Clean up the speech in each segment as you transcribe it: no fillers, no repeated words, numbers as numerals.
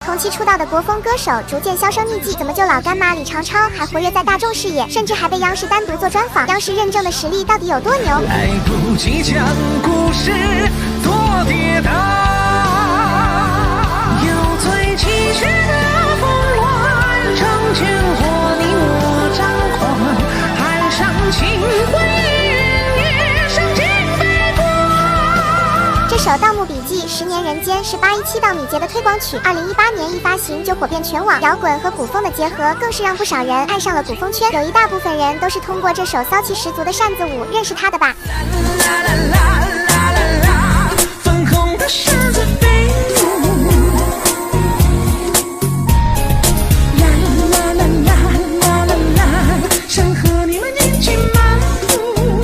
同期出道的国风歌手逐渐销声匿迹，怎么就老干妈李长超还活跃在大众视野，甚至还被央视单独做专访？央视认证的实力到底有多牛？来不及将故事做跌宕，有最崎岖的峰峦，成全或你我张狂，海上清辉云月上尽飞光。这首《盗墓笔记》10年人间是817稻米节的推广曲，2018年一发行就火遍全网。摇滚和古风的结合更是让不少人爱上了古风圈，有一大部分人都是通过这首骚气十足的扇子舞认识他的吧。粉红的扇子飞舞，啦啦啦啦啦啦，想和你们一起漫步。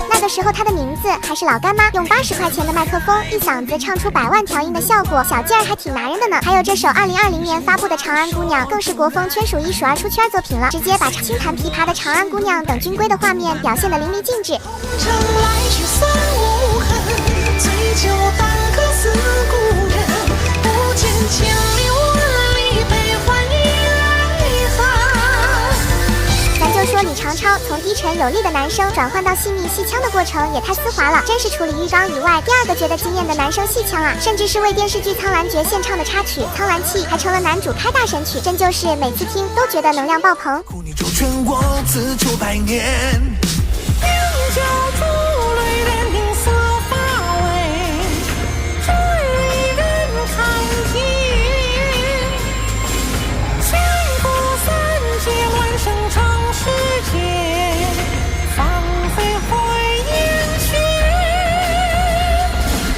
那个时候他的名字还是老干妈，用80块钱的麦克风，一嗓子唱出100万调音的效果，小劲儿还挺拿人的呢。还有这首2020年发布的《长安姑娘》，更是国风圈数1数2出圈作品了，直接把轻弹琵琶的长安姑娘等军规的画面表现得淋漓尽致。城来去三无痕，醉酒当歌思故人，不见千里万里，悲欢已来寒。咱就说李长超从低沉有力的男生转换到细腻戏腔的过程也太丝滑了，真是除李玉刚以外第二个觉得惊艳的男生戏腔啊！甚至是为电视剧《苍兰诀》献唱的插曲《苍兰泣》，还成了男主开大神曲，真就是每次听都觉得能量爆棚。苦你周全国，自救百年，名教主泪人听色发尾，追人看尽，千古三界万声长世界，芳菲回烟去。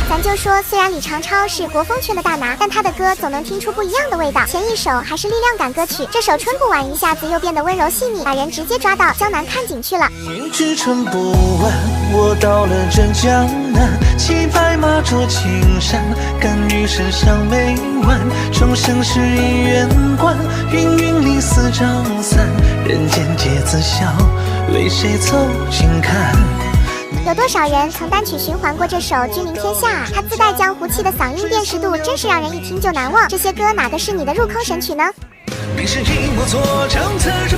咱就说，虽然李长超是国风圈的大拿，但他的歌总能听出不一样的味道。前一首还是力量感歌曲，这首《春不晚》一下子又变得温柔细腻，把人直接抓到江南看景去了。一支春不晚，我到了这江南，骑白马捉青山，甘于身上每晚，终生是一圆观，芸芸里似张伞，人间皆自笑，为谁走近看？有多少人曾单曲循环过这首《君临天下》啊？它自带江湖气的嗓音辨识度，真是让人一听就难忘。这些歌哪个是你的入坑神曲呢？你是寂寞作证，侧着